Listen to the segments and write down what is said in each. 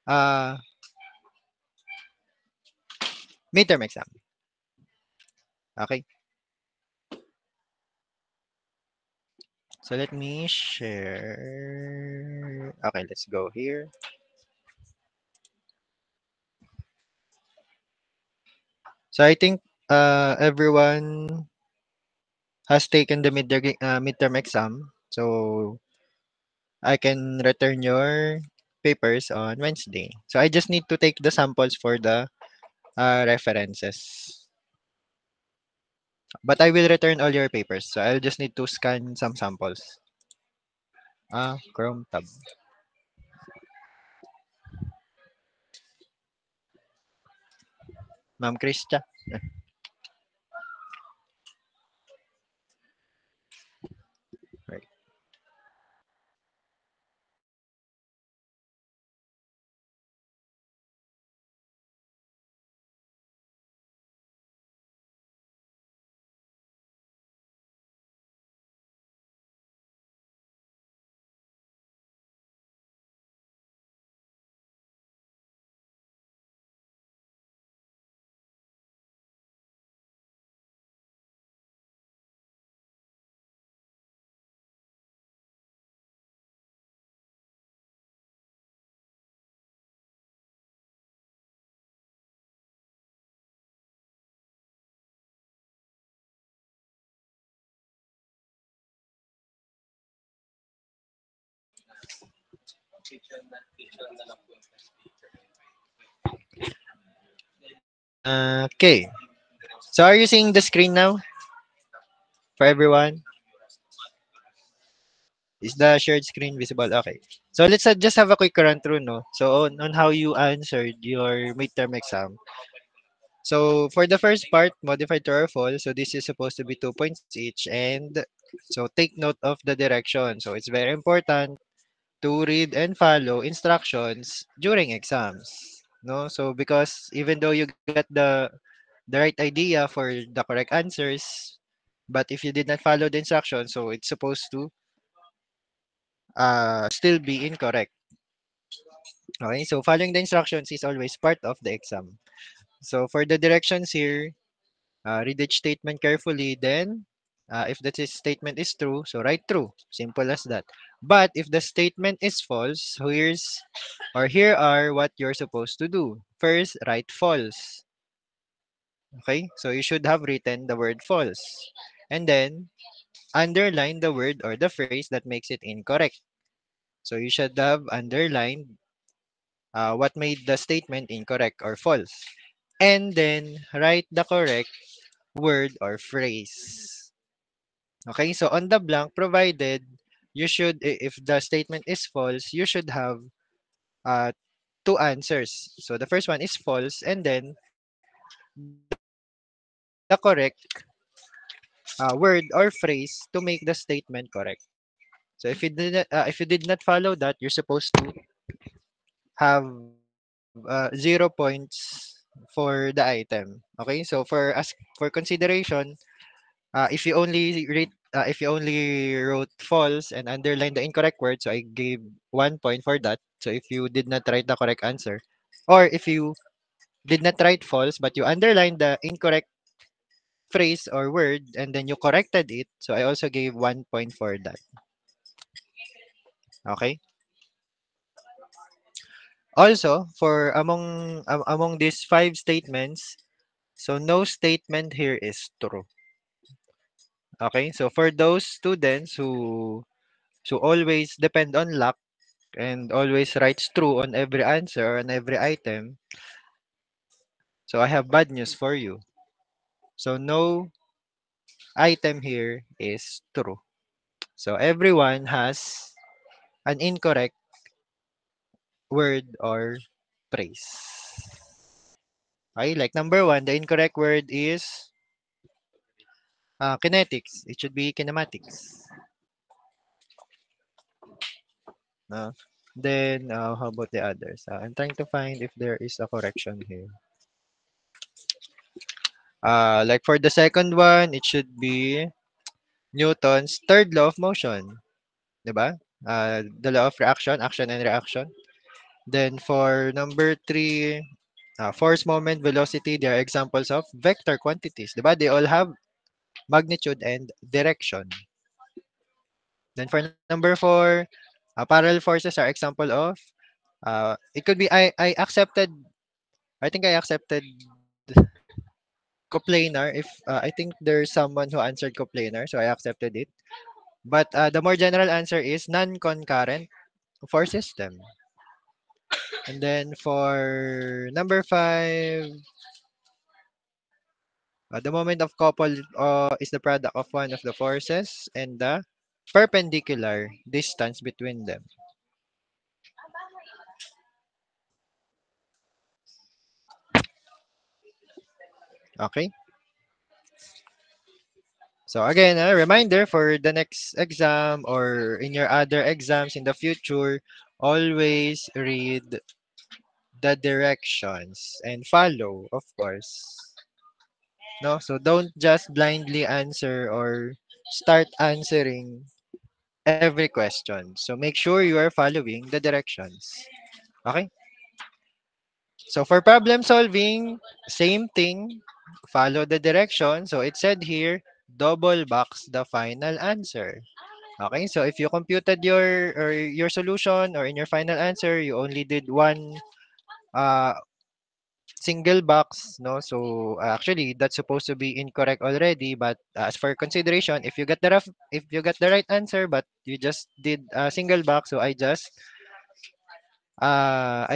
uh, midterm exam. Okay. So let me share. Okay, let's go here. So I think everyone has taken the midterm exam. So I can return your papers on Wednesday. So I just need to take the samples for the references. But I will return all your papers. So I'll just need to scan some samples. Chrome tab. Ma'am Kristia. Right. Okay. So are you seeing the screen now for everyone? Is the shared screen visible? Okay. So let's just have a quick run through, no? So on how you answered your midterm exam. So for the first part, modified true or false. So this is supposed to be 2 points each. And so take note of the direction. So it's very important to read and follow instructions during exams. No? So because even though you get the right idea for the correct answers, but if you did not follow the instructions, so it's supposed to still be incorrect. Okay, so following the instructions is always part of the exam. So for the directions here, read each statement carefully. Then, if the statement is true, so write true. Simple as that. But if the statement is false, here are what you're supposed to do. First, write false. Okay, so you should have written the word false, and then underline the word or the phrase that makes it incorrect. So you should have underlined what made the statement incorrect or false, and then write the correct word or phrase. Okay, so on the blank provided, if the statement is false, you should have uh, two answers. So the first one is false, and then the correct word or phrase to make the statement correct. So if you did not follow that, you're supposed to have 0 points for the item. Okay, so for consideration, if you only wrote false and underlined the incorrect word, so I gave 1 point for that. So if you did not write the correct answer, or if you did not write false but you underlined the incorrect phrase or word and then you corrected it, so I also gave 1 point for that. Okay. Also, for among these five statements, so no statement here is true. Okay, so for those students who always depend on luck and always writes true on every answer or on every item, so I have bad news for you. So no item here is true. So everyone has an incorrect word or phrase. Okay, like number one, the incorrect word is kinetics. It should be kinematics. Uh, then, how about the others? I'm trying to find if there is a correction here. Like for the second one, it should be Newton's third law of motion. Diba? The law of reaction, action and reaction. Then for number 3, force, moment, velocity, they are examples of vector quantities. Diba? They all have magnitude and direction. Then for number 4, parallel forces are example of, it could be I think I accepted coplanar if I think there's someone who answered coplanar, so I accepted it. But the more general answer is non-concurrent force system. And then for number 5, the moment of couple is the product of one of the forces and the perpendicular distance between them. Okay? So again, a reminder for the next exam or in your other exams in the future, always read the directions and follow, of course. No, so don't just blindly answer or start answering every question. So make sure you are following the directions. Okay? So for problem solving, same thing. Follow the direction. So it said here, double box the final answer. Okay, so if you computed your solution or in your final answer, you only did one uh single box, no? So actually that's supposed to be incorrect already, but as for consideration, if you got the right answer but you just did a single box, so I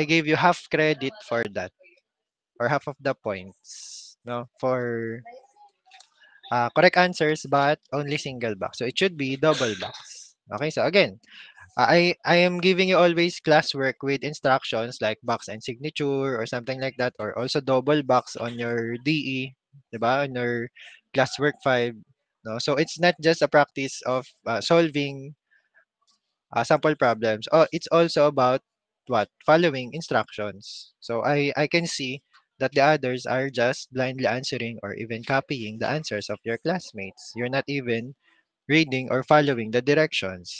gave you half credit for that or half of the points, no? For correct answers but only single box. So it should be double box. Okay, so again, I am giving you always classwork with instructions like box and signature or something like that, or also double box on your DE, diba? On your classwork 5. No? So it's not just a practice of solving sample problems. Oh, it's also about what? Following instructions. So I can see that the others are just blindly answering or even copying the answers of your classmates. You're not even reading or following the directions.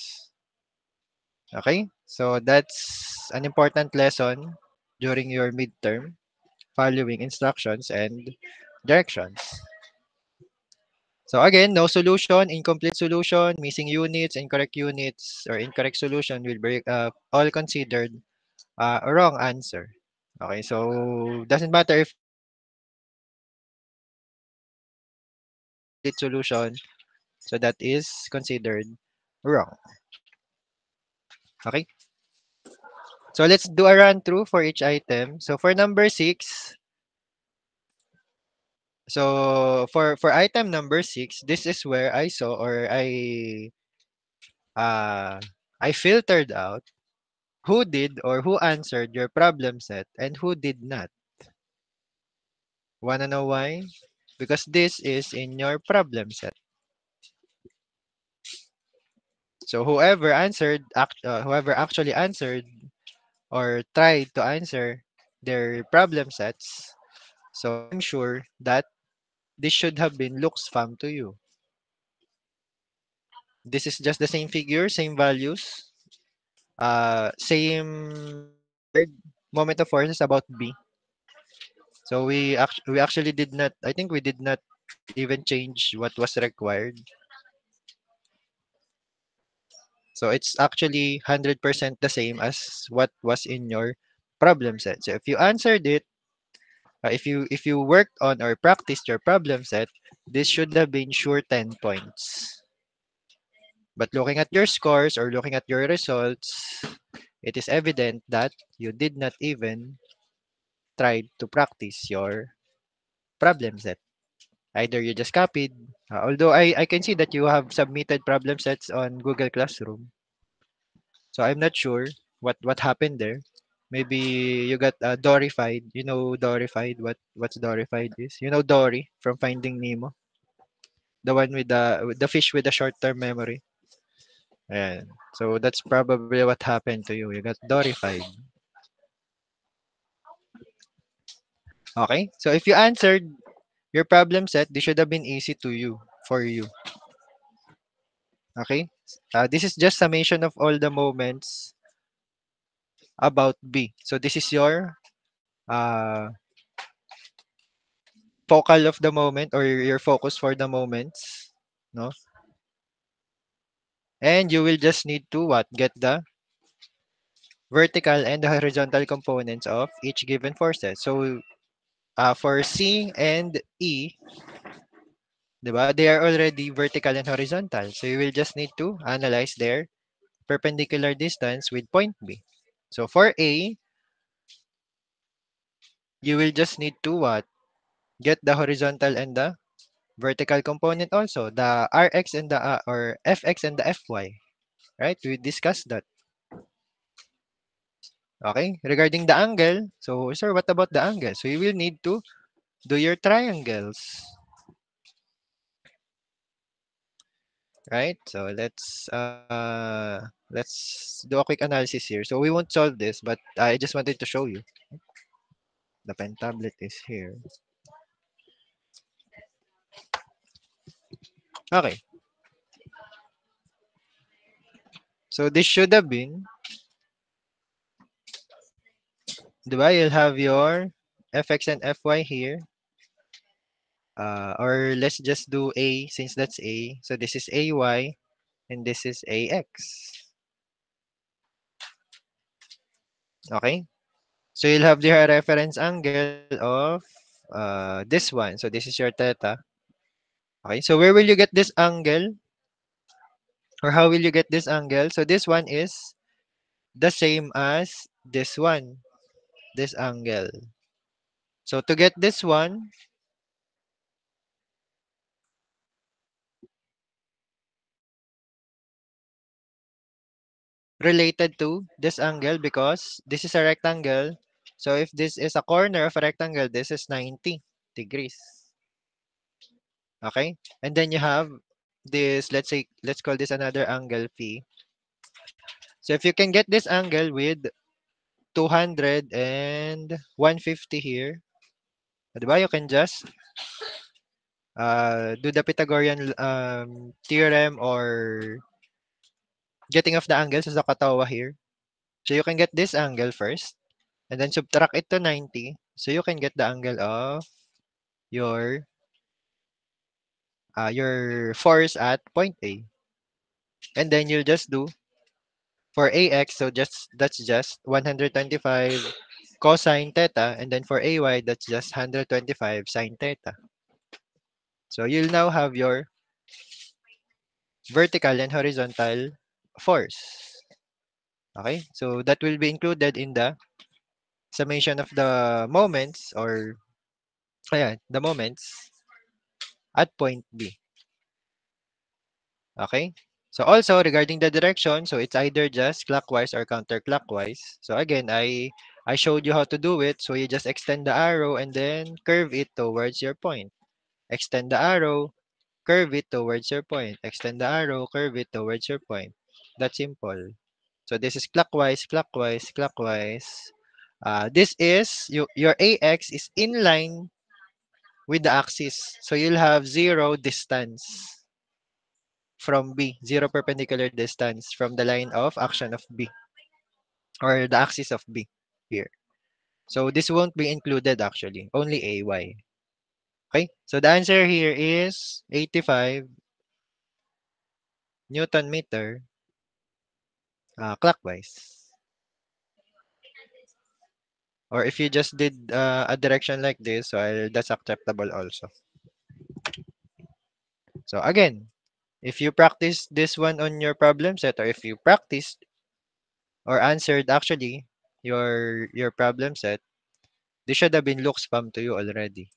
Okay? So that's an important lesson during your midterm, following instructions and directions. So again, no solution, incomplete solution, missing units, incorrect units, or incorrect solution will be all considered a wrong answer. Okay, so doesn't matter if complete solution, so that is considered wrong. Okay, so let's do a run through for each item. So for number 6, so for item number 6, this is where I saw or uh I filtered out who did or who answered your problem set and who did not. Wanna know why? Because this is in your problem set. So whoever actually answered or tried to answer their problem sets, so I'm sure that this should have been looks fam to you. This is just the same figure, same values, same required moment of force is about B. So we actually did not. I think we did not even change what was required. So it's actually 100% the same as what was in your problem set. So if you answered it, if you worked on or practiced your problem set, this should have been sure 10 points. But looking at your scores or looking at your results, it is evident that you did not even try to practice your problem set. Either you just copied, although I can see that you have submitted problem sets on Google Classroom. So I'm not sure what happened there. Maybe you got Dorified. You know Dorified? What's Dorified is? You know Dory from Finding Nemo, the one with the fish with the short-term memory. Ayan. So that's probably what happened to you. You got Dorified. Okay. So if you answered your problem set, this should have been easy to you for you. Okay. This is just summation of all the moments about B. So this is your uh, focal of the moment or your focus for the moments, no? And you will just need to what? Get the vertical and the horizontal components of each given forces. So for C and E, diba, they are already vertical and horizontal. So you will just need to analyze their perpendicular distance with point B. So for A, you will just need to what? Get the horizontal and the vertical component also, the Rx and the or Fx and the Fy, right? We discussed that. Okay? Regarding the angle, so sir, what about the angle? So you will need to do your triangles, right? So let's do a quick analysis here. So we won't solve this, but I just wanted to show you. The pen tablet is here. Okay. So this should have been, diba? You'll have your Fx and Fy here. Or let's just do A since that's A. So this is AY and this is AX. Okay? So you'll have the reference angle of this one. So this is your theta. Okay? So where will you get this angle? Or how will you get this angle? So this one is the same as this one, this angle. So to get this one, related to this angle because this is a rectangle. So if this is a corner of a rectangle, this is 90 degrees. Okay? And then you have this, let's say, let's call this another angle phi. So if you can get this angle with 200 and 150 here, diba? You can just do the Pythagorean theorem or getting of the angles as a katawa here. So you can get this angle first and then subtract it to 90. So you can get the angle of your your force at point A. And then you'll just do for AX, so just that's just 125 cosine theta, and then for AY, that's just 125 sine theta. So you'll now have your vertical and horizontal force. Okay, so that will be included in the summation of the moments or the moments at point B. Okay? So also regarding the direction, so it's either just clockwise or counterclockwise. So again, I showed you how to do it. So you just extend the arrow and then curve it towards your point. Extend the arrow, curve it towards your point. Extend the arrow, curve it towards your point. That's simple. So this is clockwise, clockwise, clockwise. This is your AX is in line with the axis. So you'll have zero distance from B, zero perpendicular distance from the line of action of B or the axis of B here. So this won't be included actually, only AY. Okay, so the answer here is 85 Newton meter clockwise. Or if you just did a direction like this, so that's acceptable also. So again, if you practice this one on your problem set or if you practiced or answered actually your problem set, this should have been look spam to you already.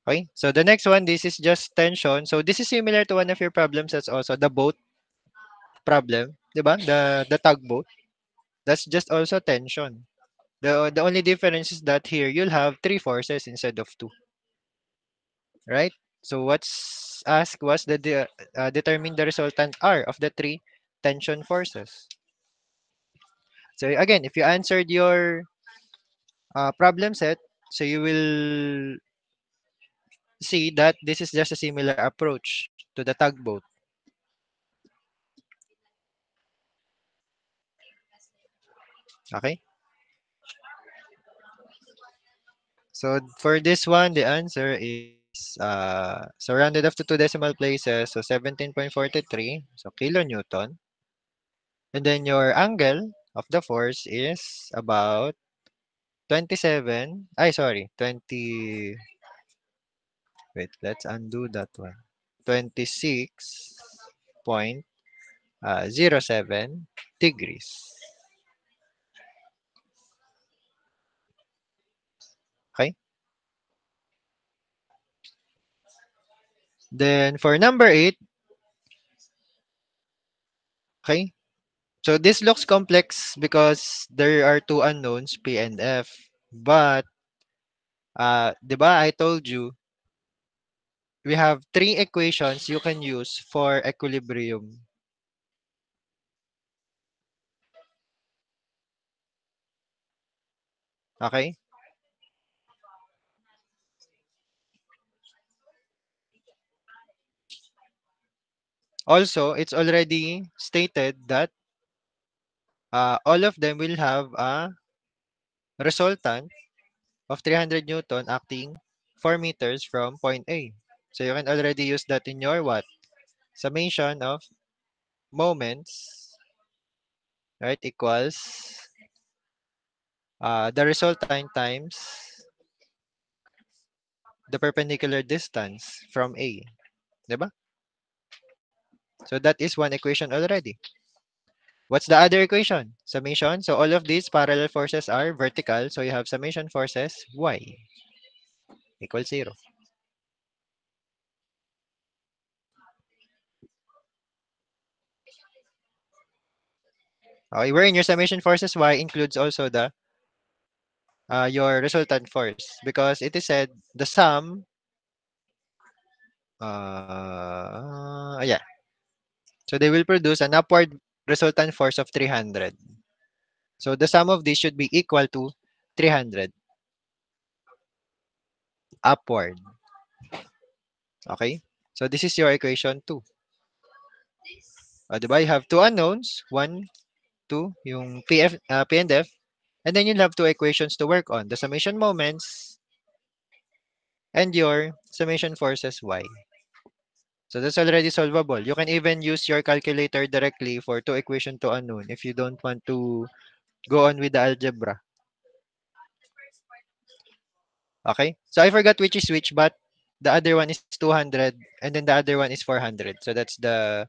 Okay, so the next one, this is just tension. So this is similar to one of your problems. That's also the boat problem, diba? The tugboat. That's just also tension. The only difference is that here you'll have three forces instead of two, right? So what's asked was determine the resultant R of the three tension forces. So again, if you answered your problem set, so you will see that this is just a similar approach to the tugboat. Okay? So for this one, the answer is so rounded off to two decimal places, so 17.43, so kilonewton. And then your angle of the force is about 27. Ay, sorry, 20. Wait, let's undo that one. 26.07 degrees. Okay? Then for number 8, okay? So this looks complex because there are two unknowns, P and F. But, 'di ba I told you, we have three equations you can use for equilibrium. Okay? Also, it's already stated that all of them will have a resultant of 300 Newton acting 4 meters from point A. So you can already use that in your what? Summation of moments, right, equals the resultant times the perpendicular distance from A. Diba? So that is one equation already. What's the other equation? Summation. So all of these parallel forces are vertical. So you have summation forces y equals 0. Okay, wherein your summation forces y includes also the your resultant force because it is said the sum yeah, so they will produce an upward resultant force of 300. So the sum of these should be equal to 300 upward. Okay? So this is your equation 2. Diba? You have two unknowns, 1, 2, yung P and F, and then you'll have two equations to work on, the summation moments and your summation forces y. So that's already solvable. You can even use your calculator directly for two equation to unknown if you don't want to go on with the algebra. Okay? So I forgot which is which, but the other one is 200 and then the other one is 400. So that's the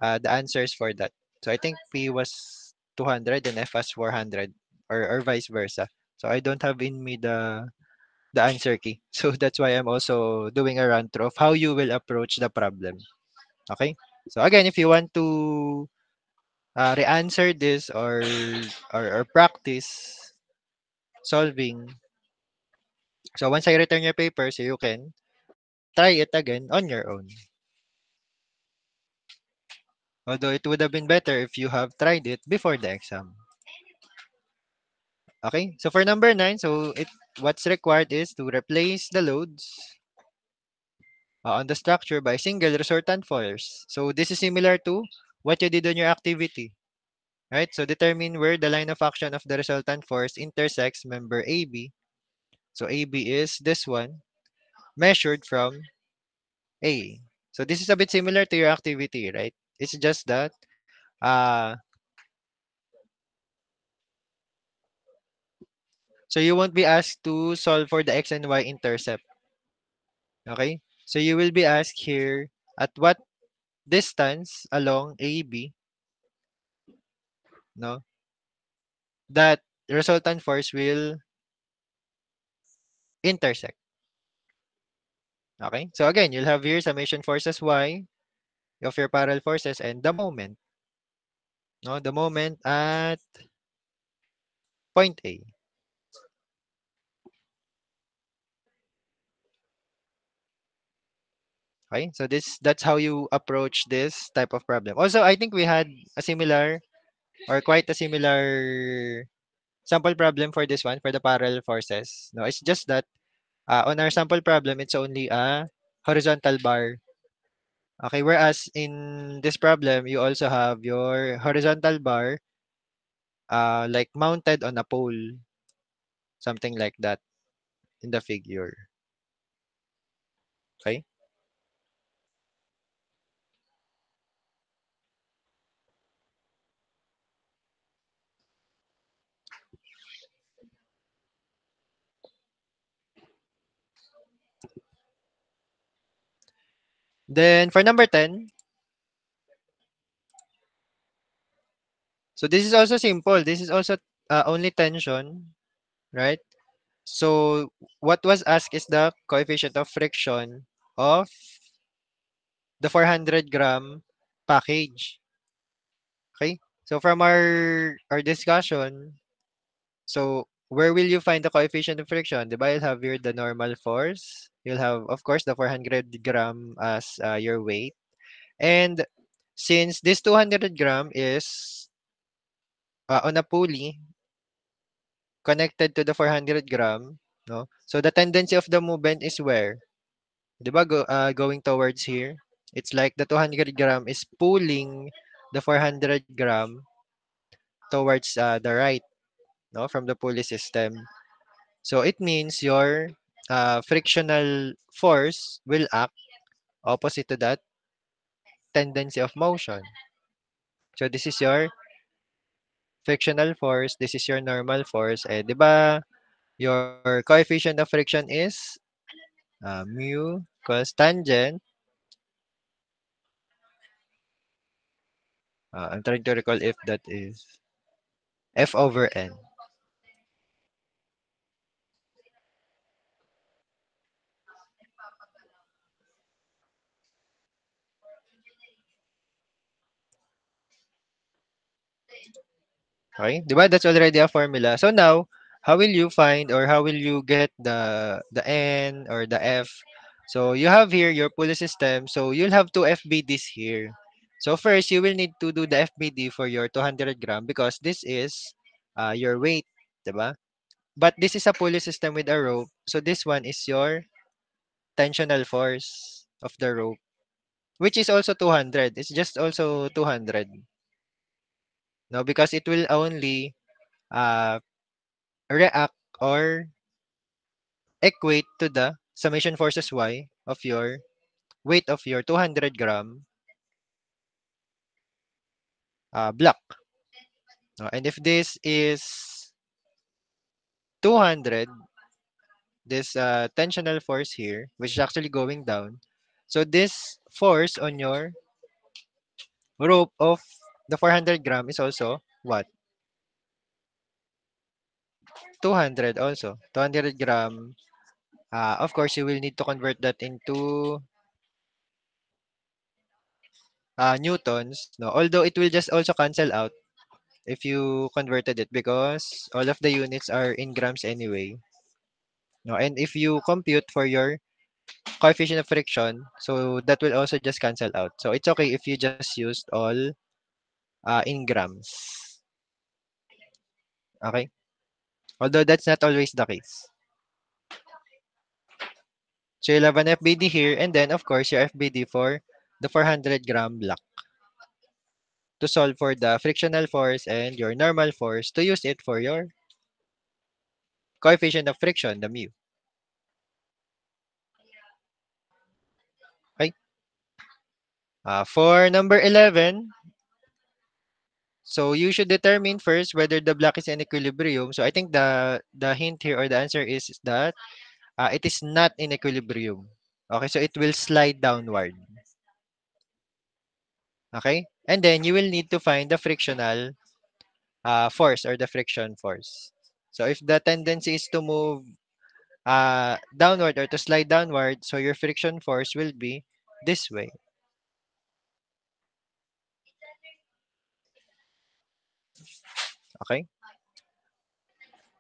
answers for that. So I think P was 200 and F was 400 or vice versa. So I don't have in me the answer key. So that's why I'm also doing a run through of how you will approach the problem. Okay? So again, if you want to re-answer this or practice solving, so once I return your paper, so you can try it again on your own. Although it would have been better if you have tried it before the exam. Okay, so for number 9, so what's required is to replace the loads on the structure by single resultant force. So this is similar to what you did on your activity, right? So determine where the line of action of the resultant force intersects member AB. So AB is this one, measured from A. So this is a bit similar to your activity, right? It's just that uh, so you won't be asked to solve for the x and y intercept. Okay? So you will be asked here at what distance along AB, no, that resultant force will intersect. Okay? So again, you'll have here summation forces y of your parallel forces and the moment. No, the moment at point A. Okay? So that's how you approach this type of problem. Also, I think we had a similar or quite a similar sample problem for this one for the parallel forces. No, it's just that on our sample problem, it's only a horizontal bar. Okay, whereas in this problem, you also have your horizontal bar like mounted on a pole, something like that in the figure. Okay? Then for number 10, so this is also simple. This is also only tension, right? So what was asked is the coefficient of friction of the 400-gram package. Okay? So from our discussion, so where will you find the coefficient of friction? Diba, you'll have here the normal force. You'll have, of course, the 400-gram as your weight. And since this 200-gram is on a pulley connected to the 400-gram, no? So the tendency of the movement is where? 'Di ba going towards here? It's like the 200-gram is pulling the 400-gram towards the right, no, from the pulley system. So it means your frictional force will act opposite to that tendency of motion. So this is your frictional force, this is your normal force. Eh, 'di ba? Your coefficient of friction is mu cos tangent. I'm trying to recall if that is F over N. Okay? 'Di ba that's already a formula. So now, how will you find or how will you get the N or the F? So you have here your pulley system. So you'll have two FBDs here. So first, you will need to do the FBD for your 200-gram because this is your weight, 'di ba? But this is a pulley system with a rope. So this one is your tensional force of the rope, which is also 200. It's just also 200. No, because it will only uh, react or equate to the summation forces Y of your weight of your 200-gram block. No? And if this is 200, this tensional force here, which is actually going down, so this force on your rope of the 400-gram is also what? 200 also. 200-gram. Of course, you will need to convert that into newtons. No, although it will just also cancel out if you converted it because all of the units are in grams anyway. No, and if you compute for your coefficient of friction, so that will also just cancel out. So it's okay if you just used all in grams. Okay? Although that's not always the case. So you'll have an FBD here and then of course your FBD for the 400-gram block to solve for the frictional force and your normal force to use it for your coefficient of friction, the mu. Okay? For number 11, so you should determine first whether the block is in equilibrium. So I think the hint here or the answer is that it is not in equilibrium. Okay, so it will slide downward. Okay? And then you will need to find the frictional force or the friction force. So if the tendency is to move downward or to slide downward, so your friction force will be this way. Okay?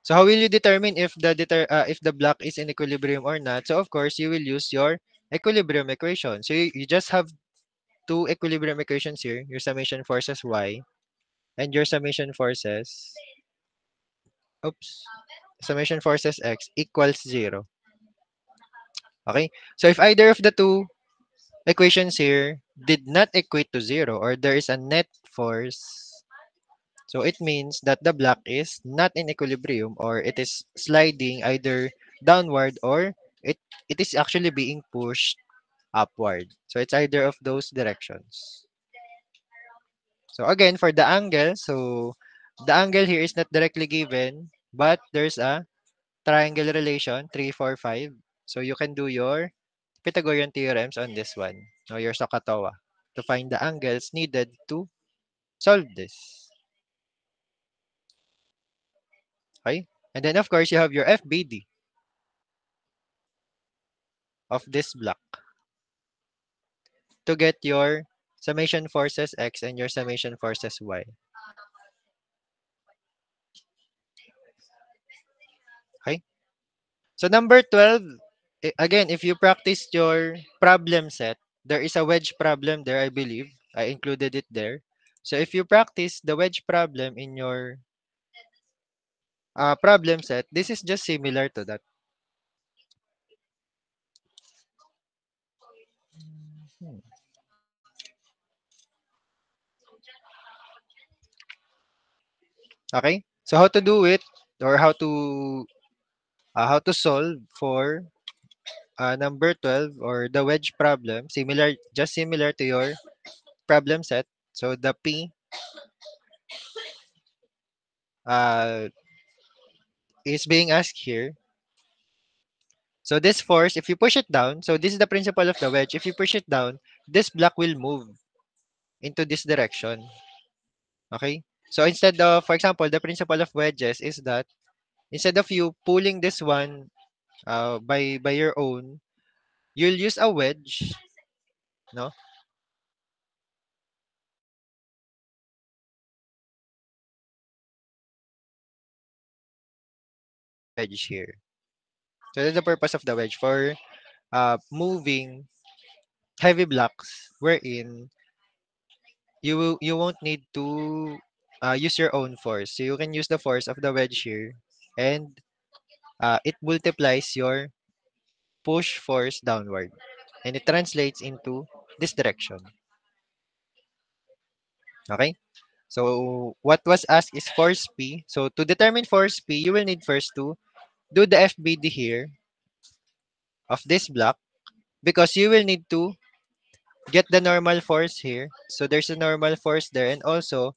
So how will you determine if if the block is in equilibrium or not? So of course, you will use your equilibrium equation. So you just have two equilibrium equations here, your summation forces y and your summation forces, oops, summation forces x equals 0. Okay? So if either of the two equations here did not equate to 0 or there is a net force, So it means that the block is not in equilibrium or it is sliding either downward or it it is actually being pushed upward. So it's either of those directions. So again, for the angle, so the angle here is not directly given, but there's a triangle relation, 3, 4, 5. So you can do your Pythagorean theorems on this one, or your Sohcahtoa, to find the angles needed to solve this. Okay? And then of course you have your FBD of this block to get your summation forces X and your summation forces Y. Okay? So number 12, again, if you practice your problem set, there is a wedge problem there, I believe. I included it there. So if you practice the wedge problem in your problem set, this is just similar to that. Hmm. Okay? So how to do it or how to solve for number 12 or the wedge problem, similar just similar to your problem set. So the P uh, is being asked here. So this force, if you push it down, so this is the principle of the wedge. If you push it down, this block will move into this direction. Okay? So instead of, for example, the principle of wedges is that instead of you pulling this one by your own, you'll use a wedge, no? Wedge here. So that's the purpose of the wedge for moving heavy blocks wherein you won't need to use your own force. So you can use the force of the wedge here and it multiplies your push force downward and it translates into this direction. Okay? So what was asked is force P. So to determine force P, you will need first to do the FBD here of this block because you will need to get the normal force here. So there's a normal force there and also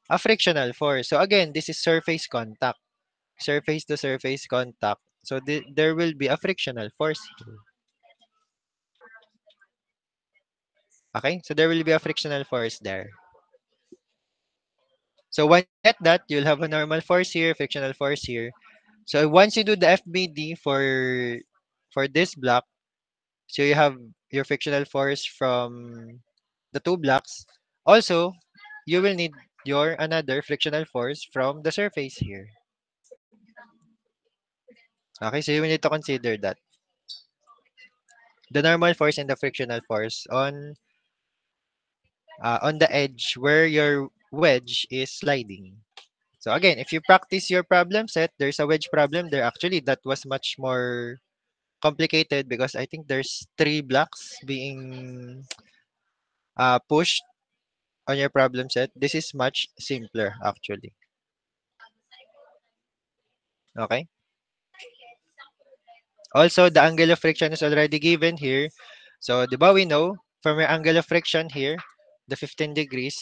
a frictional force. So again, this is surface contact, surface to surface contact. So there will be a frictional force here. Okay? So there will be a frictional force there. So once you get that, you'll have a normal force here, frictional force here. So once you do the FBD for this block, so you have your frictional force from the two blocks. Also, you will need your another frictional force from the surface here. Okay, so you will need to consider that. The normal force and the frictional force on the edge where your wedge is sliding. So again, if you practice your problem set, there's a wedge problem there. Actually, that was much more complicated because I think there's three blocks being pushed on your problem set. This is much simpler actually. Okay. Also, the angle of friction is already given here. So, di ba we know from your angle of friction here, the 15 degrees.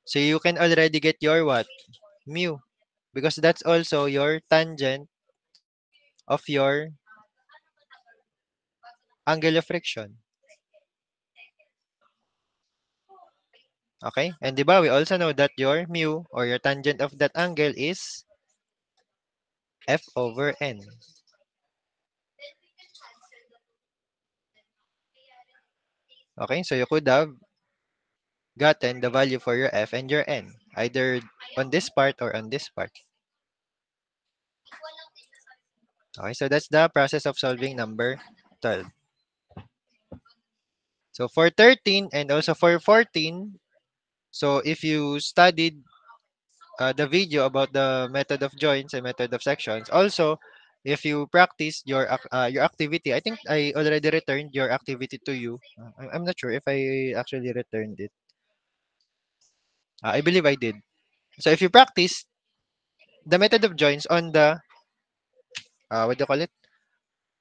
So, you can already get your what? Mu. Because that's also your tangent of your angle of friction. Okay? And di ba we also know that your mu or your tangent of that angle is F over N. Okay? So, you could have gotten the value for your F and your N, either on this part or on this part. Okay, so that's the process of solving number 12. So for 13 and also for 14, so if you studied the video about the method of joints and method of sections, also if you practice your activity, I think I already returned your activity to you. I'm not sure if I actually returned it. I believe I did. So if you practice the method of joins on the what do you call it?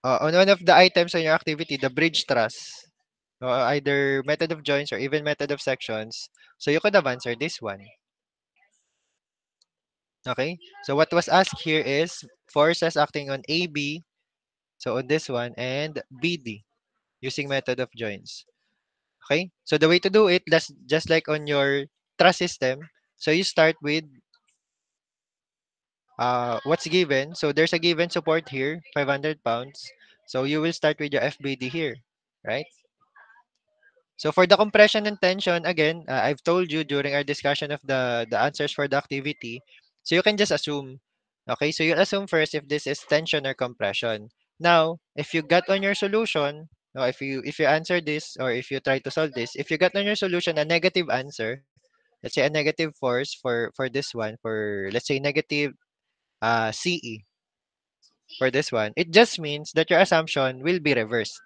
On one of the items on your activity, the bridge truss, either method of joins or even method of sections. So you could have answered this one. Okay. So what was asked here is forces acting on AB. So on this one and BD using method of joins. Okay. So the way to do it, that's just like on your truss system. So you start with what's given. So there's a given support here, 500 pounds. So you will start with your FBD here, right? So for the compression and tension, again, I've told you during our discussion of the answers for the activity. So you can just assume. Okay, so you assume first if this is tension or compression. Now, if you got on your solution, no, if you answer this or if you try to solve this, if you got on your solution a negative answer, let's say a negative force for this one, for let's say negative CE for this one, it just means that your assumption will be reversed.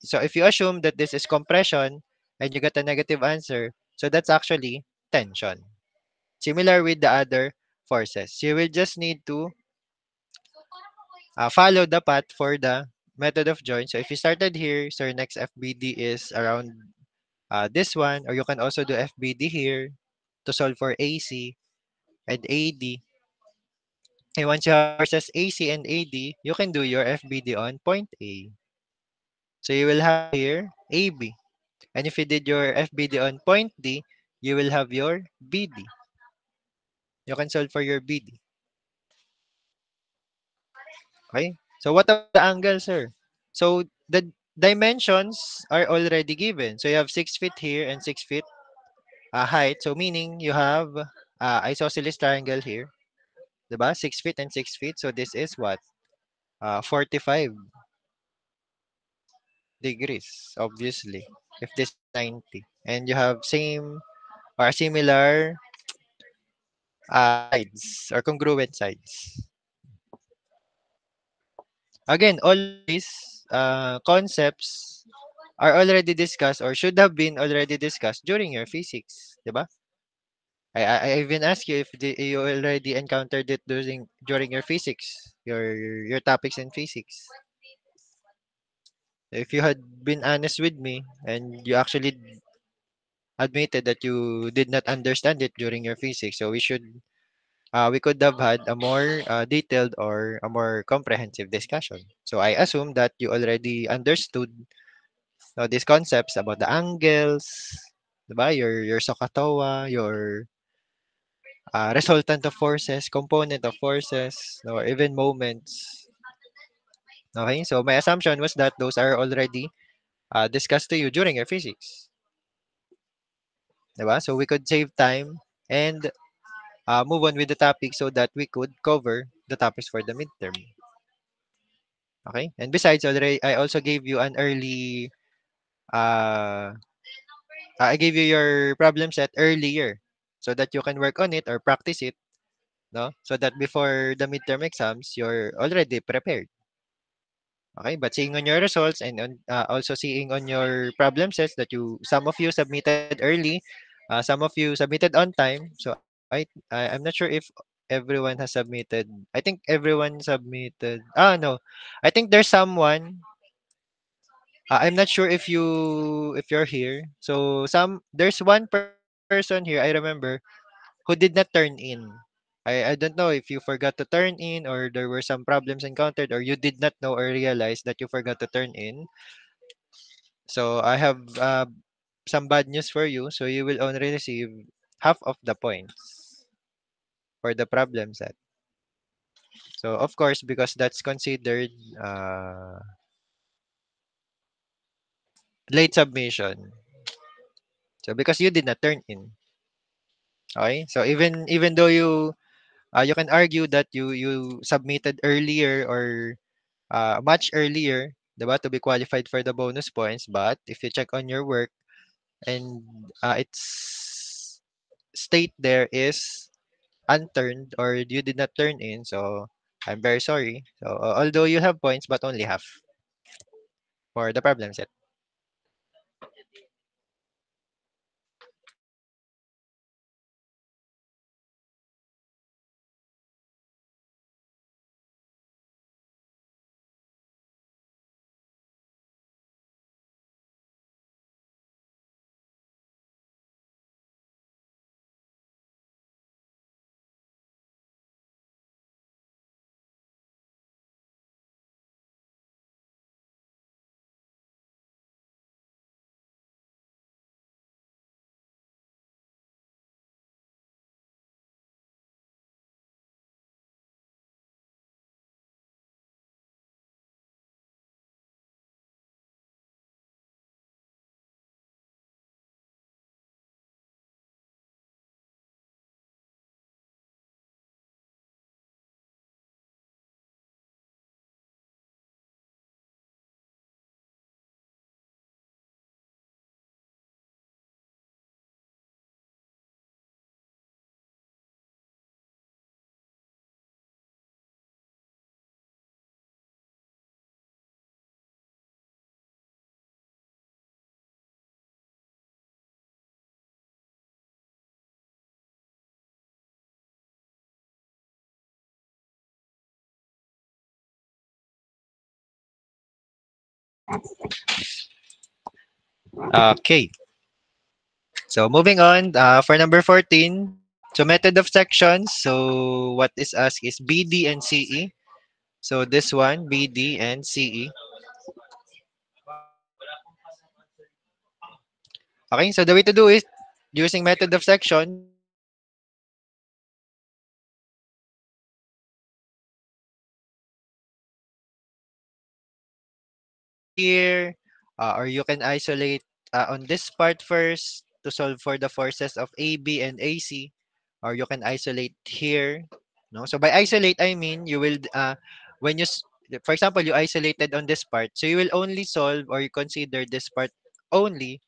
So if you assume that this is compression and you get a negative answer, so that's actually tension. Similar with the other forces. You will just need to follow the path for the method of join. So if you started here, so your next FBD is around this one, or you can also do FBD here to solve for AC and AD. And once you have forces AC and AD, you can do your FBD on point A. So you will have here AB. And if you did your FBD on point D, you will have your BD. You can solve for your BD. Okay? So what about the angle, sir? So the dimensions are already given. So you have 6 feet here and 6 feet height. So meaning you have isosceles triangle here. Diba? 6 feet and 6 feet. So this is what? 45 degrees, obviously. If this is 90. And you have same or similar sides or congruent sides. Again, all of these concepts are already discussed or should have been already discussed during your physics, 'di ba? I even asked you if you already encountered it during your physics, your topics in physics. If you had been honest with me and you actually admitted that you did not understand it during your physics, so we could have had a more detailed or a more comprehensive discussion. So I assume that you already understood these concepts about the angles, 'di ba? Your SOHCAHTOA, your resultant of forces, component of forces, or even moments. Okay, so my assumption was that those are already discussed to you during your physics, 'di ba? So we could save time and move on with the topic so that we could cover the topics for the midterm. Okay, and besides, already I also gave you an early uh, I gave you your problem set earlier so that you can work on it or practice it, no? So that before the midterm exams, you're already prepared. Okay, but seeing on your results and also seeing on your problem sets that some of you submitted early, some of you submitted on time. So I'm not sure if everyone has submitted. I think everyone submitted. No, I think there's someone. I'm not sure if you're here. So there's one person here I remember who did not turn in. I don't know if you forgot to turn in or there were some problems encountered or you did not know or realize that you forgot to turn in. So I have some bad news for you. So you will only receive half of the points for the problem set. So of course, because that's considered uh, late submission. So because you did not turn in. Okay? So even though you can argue that you submitted earlier or much earlier, 'di ba, to be qualified for the bonus points. But if you check on your work and its state there is unturned or you did not turn in, so I'm very sorry. So although you have points, but only half for the problem set. Okay. So moving on, for number 14, so method of sections. So what is asked is BD and CE. So this one, BD and CE. Okay, so the way to do it using method of sections, here, or you can isolate on this part first to solve for the forces of AB and AC, or you can isolate here. No, so by isolate I mean you will when you for example you isolated on this part, so you will only solve or you consider this part only,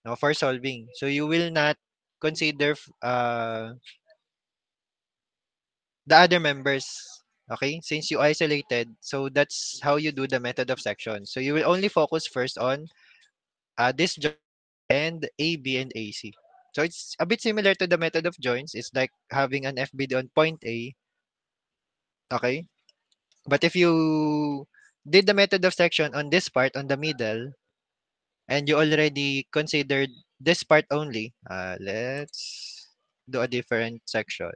no, for solving. So you will not consider the other members. Okay, since you isolated, so that's how you do the method of section. So you will only focus first on this joint and AB and AC. So it's a bit similar to the method of joints. It's like having an FBD on point A. Okay. But if you did the method of section on this part on the middle and you already considered this part only, let's do a different section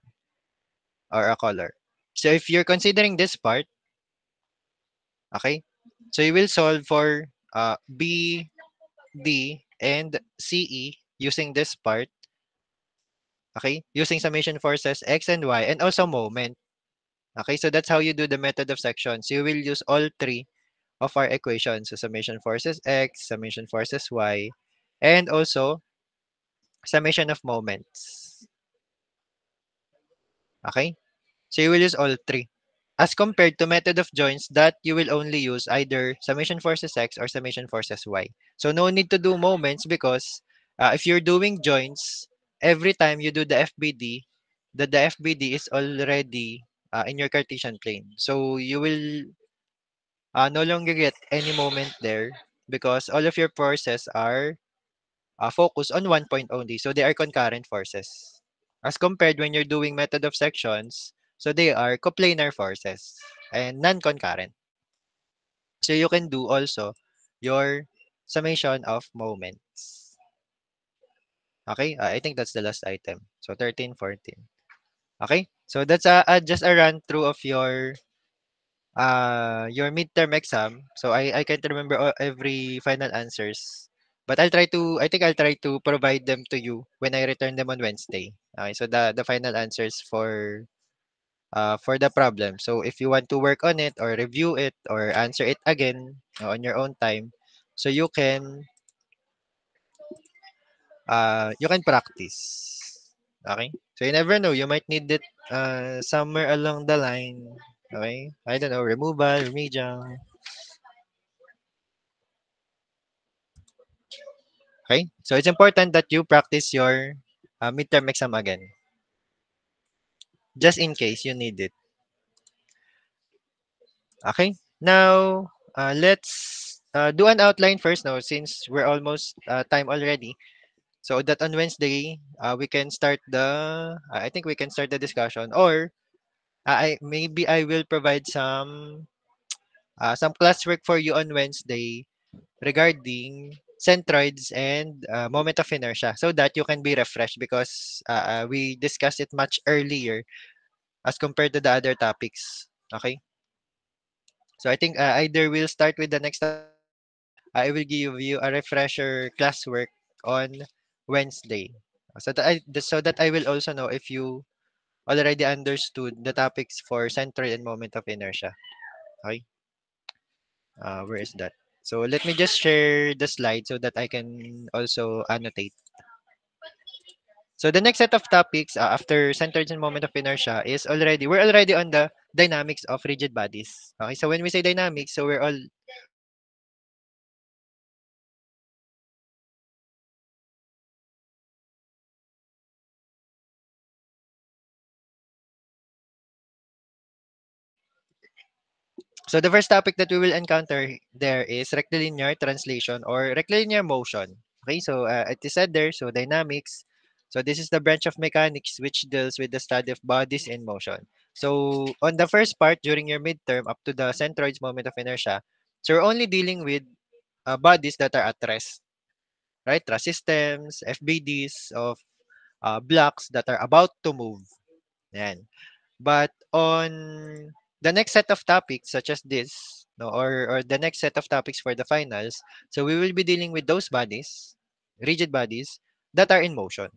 or a color. So if you're considering this part, okay, so you will solve for B, D, and CE using this part. Okay? Using summation forces x and y and also moment. Okay? So that's how you do the method of sections. You will use all three of our equations. So summation forces x, summation forces y, and also summation of moments. Okay? So you will use all three. As compared to method of joints that you will only use either summation forces x or summation forces y. So no need to do moments because if you're doing joints, every time you do the FBD, the FBD is already in your Cartesian plane. So you will no longer get any moment there because all of your forces are focused on one point only. So they are concurrent forces. As compared when you're doing method of sections, so they are coplanar forces and non-concurrent. So you can do also your summation of moments. Okay? I think that's the last item. So 13, 14. Okay? So that's just a run through of your midterm exam. So I can't remember every final answers. But I think I'll try to provide them to you when I return them on Wednesday. Okay, so the final answers for the problem. So if you want to work on it or review it or answer it again on your own time, so you can practice. Okay? So you never know, you might need it somewhere along the line. Okay? I don't know, removal, remedial. Okay? So it's important that you practice your midterm exam again, just in case you need it. Okay? Now, let's do an outline first now since we're almost time already. So that on Wednesday, we can start I think we can start the discussion or maybe I will provide some classwork for you on Wednesday regarding centroids and moment of inertia so that you can be refreshed because we discussed it much earlier as compared to the other topics. Okay? So I think either we'll start with the next I will give you a refresher classwork on Wednesday. So that I will also know if you already understood the topics for centroid and moment of inertia. Okay? Where is that? So let me just share the slide so that I can also annotate. So the next set of topics after centered and moment of inertia is we're already on the dynamics of rigid bodies. Okay, so when we say dynamics, so we're all so the first topic that we will encounter there is rectilinear translation or rectilinear motion. Okay, so it is said there, so dynamics. So this is the branch of mechanics which deals with the study of bodies in motion. So on the first part during your midterm up to the centroid's moment of inertia, so we're only dealing with bodies that are at rest, right? Trust systems, FBDs of blocks that are about to move. Yan. But on the next set of topics, such as this, no, or the next set of topics for the finals, so we will be dealing with those bodies, rigid bodies, that are in motion.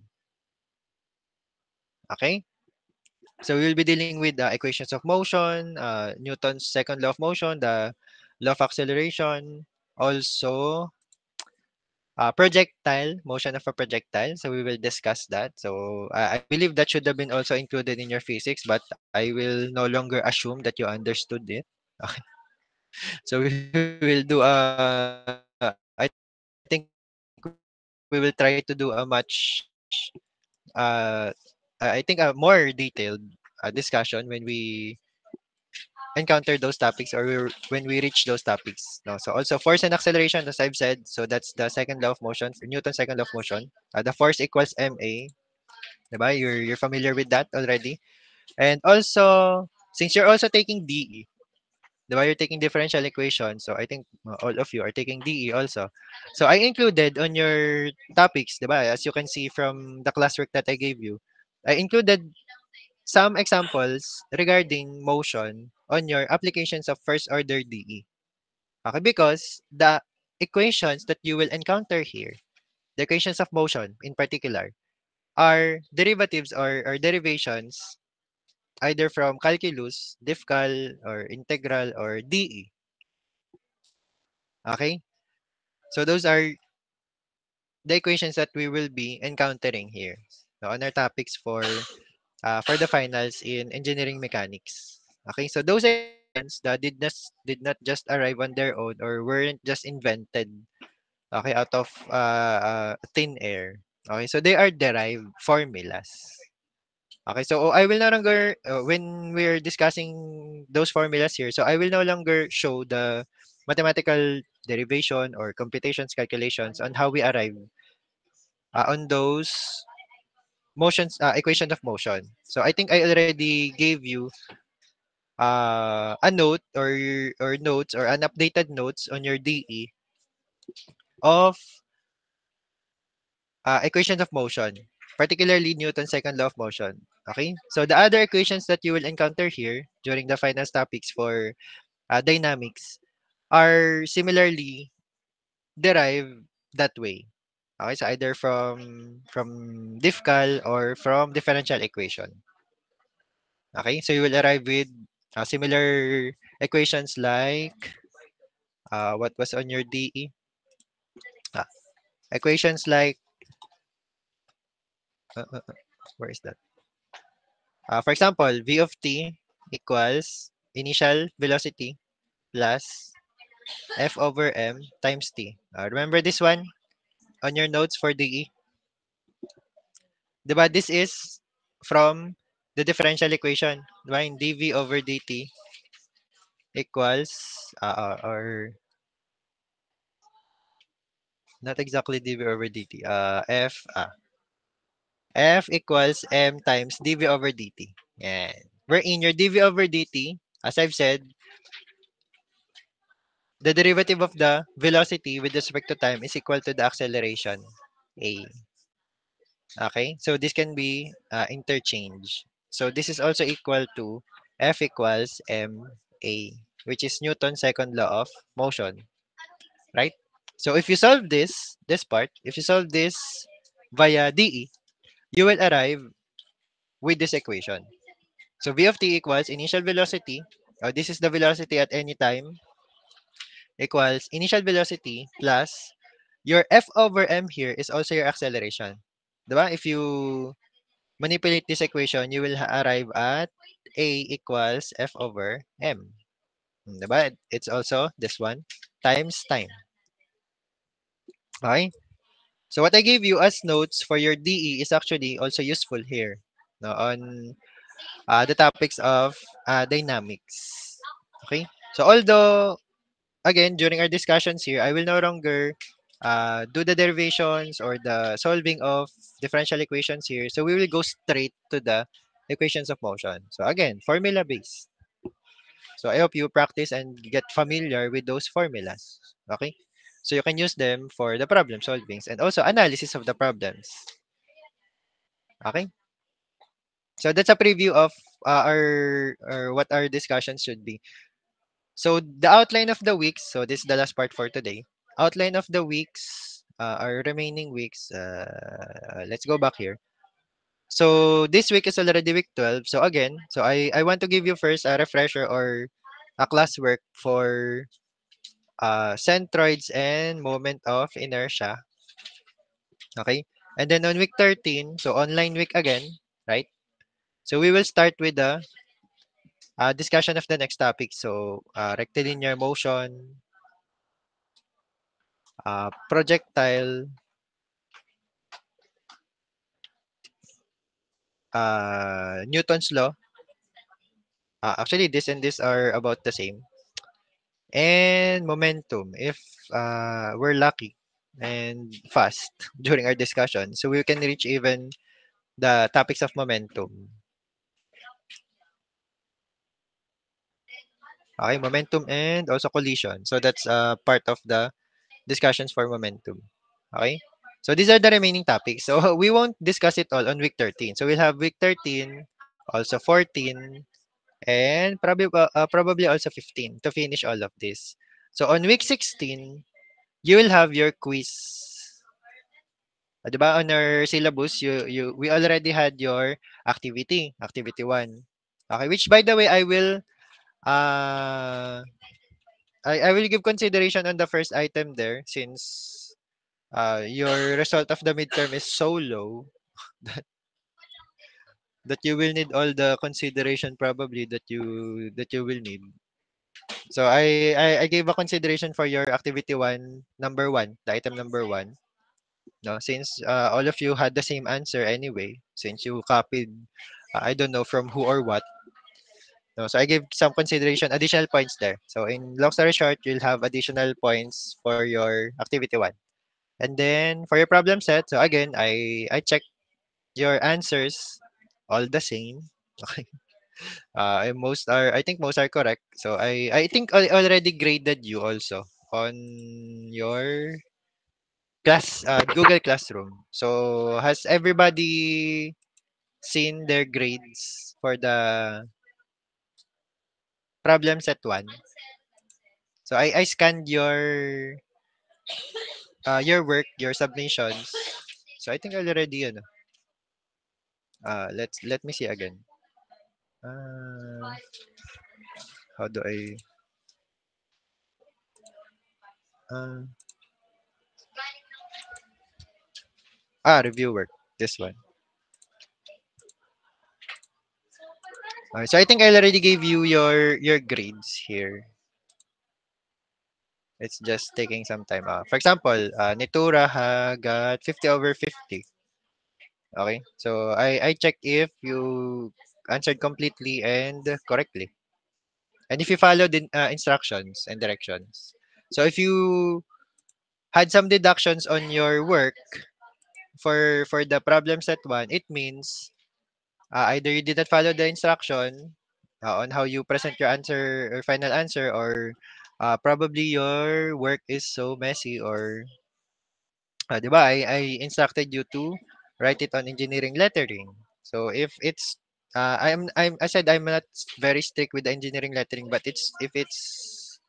Okay? So we will be dealing with the equations of motion, Newton's second law of motion, the law of acceleration, also projectile, motion of a projectile. So we will discuss that. So I believe that should have been also included in your physics, but I will no longer assume that you understood it. Okay. So we will do I think we will try to do a much I think a more detailed discussion when we encounter those topics, or when we reach those topics. No, so also force and acceleration, as I've said. So that's the second law of motion, Newton's second law of motion. The force equals ma. Diba? You're familiar with that already. And also, since you're also taking DE, diba? You're taking differential equation. So I think all of you are taking DE also. So I included on your topics, diba? As you can see from the classwork that I gave you, I included some examples regarding motion on your applications of first order DE. Okay, because the equations that you will encounter here, the equations of motion in particular, are derivatives or derivations either from calculus, diffcal, or integral, or DE. Okay? So those are the equations that we will be encountering here. So on our topics for the finals in engineering mechanics. Okay, so those equations that did not just arrive on their own or weren't just invented, okay, out of thin air. Okay, so they are derived formulas. Okay, so I will no longer when we're discussing those formulas here, so I will no longer show the mathematical derivation or computations calculations on how we arrive on those motions equation of motion. So I think I already gave you a note or notes or an updated notes on your DE of equations of motion, particularly Newton's second law of motion. Okay? So the other equations that you will encounter here during the finance topics for dynamics are similarly derived that way. Okay, so either from diffcal or from differential equation. Okay, so you will arrive with similar equations like what was on your DE? Ah, equations like uh, uh, uh, where is that? For example, v of t equals initial velocity plus f over m times t. Remember this one on your notes for DE? Diba? This is from the differential equation. Diba? In dv over dt equals or not exactly dv over dt. F equals m times dv over dt. Yan. Wherein your dv over dt, as I've said, the derivative of the velocity with respect to time is equal to the acceleration a. Okay? So this can be interchanged. So this is also equal to F equals ma, which is Newton's second law of motion, right? So if you solve this part, if you solve this via dE, you will arrive with this equation. So v of t equals initial velocity, this is the velocity at any time, equals initial velocity plus your f over m here is also your acceleration. Diba? If you manipulate this equation, you will arrive at a equals f over m. Diba? It's also this one times time. Okay? So what I gave you as notes for your DE is actually also useful here, no, on the topics of dynamics. Okay? So although again, during our discussions here, I will no longer do the derivations or the solving of differential equations here. So we will go straight to the equations of motion. So again, formula based. So I hope you practice and get familiar with those formulas. Okay? So you can use them for the problem solvings and also analysis of the problems. Okay? So that's a preview of our what our discussion should be. So the outline of the weeks, so this is the last part for today. Outline of the weeks, our remaining weeks. Let's go back here. So this week is already week 12. So again, so I want to give you first a refresher or a classwork for centroids and moment of inertia. Okay? And then on week 13, so online week again, right? So we will start with the discussion of the next topic. So rectilinear motion, projectile, Newton's law. Actually, this and this are about the same. And momentum, if we're lucky and fast during our discussion, so we can reach even the topics of momentum. Okay, momentum and also collision. So that's part of the discussions for momentum. Okay? So these are the remaining topics. So we won't discuss it all on week 13. So we'll have week 13, also 14, and probably also 15 to finish all of this. So on week 16, you will have your quiz. 'Di ba on our syllabus, we already had your activity 1. Okay, which by the way, uh I will give consideration on the first item there since your result of the midterm is so low that, that you will need all the consideration probably that you will need. So I gave a consideration for your activity 1, number 1, the item number 1. No, since all of you had the same answer anyway, since you copied, I don't know from who or what. No, so I gave some consideration, additional points there. So in long story short, you'll have additional points for your activity 1. And then for your problem set, so again, I checked your answers all the same. Okay. I think most are correct. So I think I already graded you also on your Google Classroom. So has everybody seen their grades for the problem set 1? So I scanned your work, your submissions. So I think already let me see again. Uh, how do I uh, review work, this one. So I think I already gave you your grades here. It's just taking some time. For example, Nitura got 50 over 50. Okay. So I check if you answered completely and correctly. And if you follow the instructions and directions. So if you had some deductions on your work for the problem set 1, it means either you didn't follow the instruction on how you present your answer or final answer, or probably your work is so messy, or 'di ba I instructed you to write it on engineering lettering. So if it's I said I'm not very strict with the engineering lettering, but it's if it's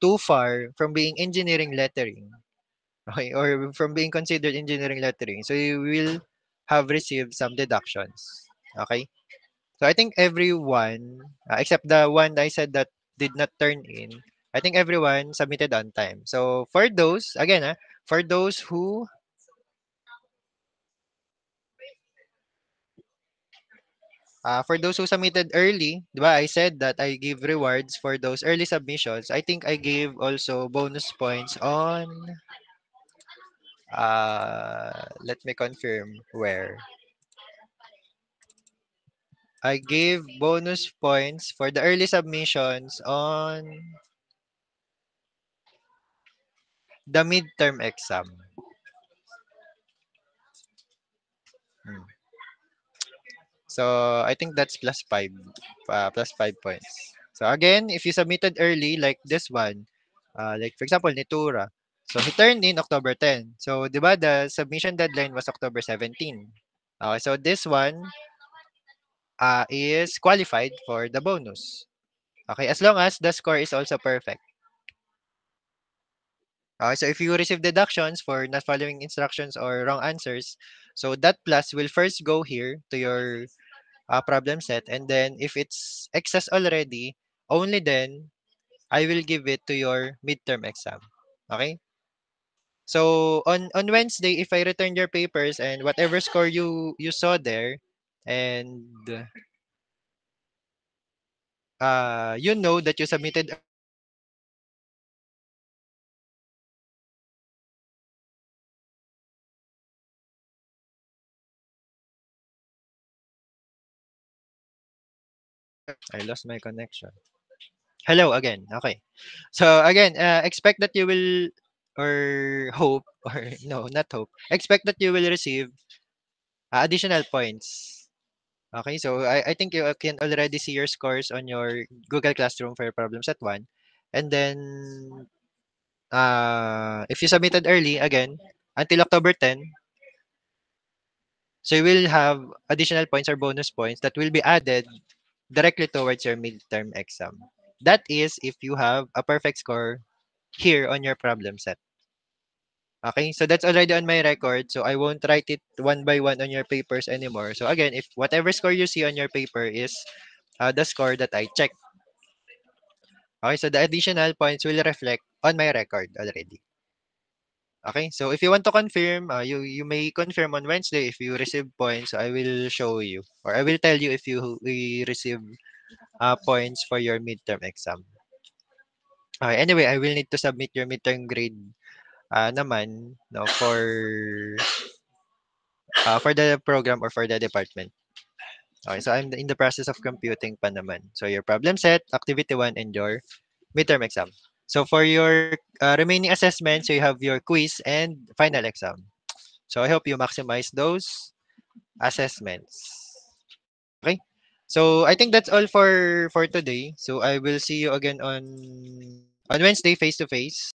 too far from being engineering lettering, okay, or from being considered engineering lettering, so you will have received some deductions. Okay? So I think everyone, except the one I said that did not turn in, I think everyone submitted on time. So for those, again, for those who submitted early, 'di ba? I said that I give rewards for those early submissions. I think I gave also bonus points on let me confirm where. I gave bonus points for the early submissions on the midterm exam. Hmm. So I think that's plus 5 points. So again, if you submitted early, like this one, like for example, Nitura. So he turned in October 10. So 'di ba the submission deadline was October 17. Okay, so this one is qualified for the bonus. Okay, as long as the score is also perfect. Okay, so if you receive deductions for not following instructions or wrong answers, so that plus will first go here to your problem set, and then if it's excess already, only then I will give it to your midterm exam. Okay? So on Wednesday, if I return your papers and whatever score you saw there, and you know that you submitted I lost my connection. Hello again. Okay. So again, expect that you will or hope or no, not hope. Expect that you will receive additional points. Okay, so I think you can already see your scores on your Google Classroom for your problem set 1. And then if you submitted early again until October 10, so you will have additional points or bonus points that will be added directly towards your midterm exam. That is if you have a perfect score here on your problem set. Okay, so that's already on my record. So I won't write it one by one on your papers anymore. So again, if whatever score you see on your paper is the score that I checked. Okay, so the additional points will reflect on my record already. Okay, so if you want to confirm, you may confirm on Wednesday if you receive points. I will show you or I will tell you if we receive points for your midterm exam. Okay, anyway, I will need to submit your midterm grade naman no for the program or for the department. Okay, so I'm in the process of computing pa naman. So your problem set, activity 1, and your midterm exam. So for your remaining assessments, you have your quiz and final exam. So I hope you maximize those assessments. Okay? So I think that's all for today. So I will see you again on Wednesday face to face.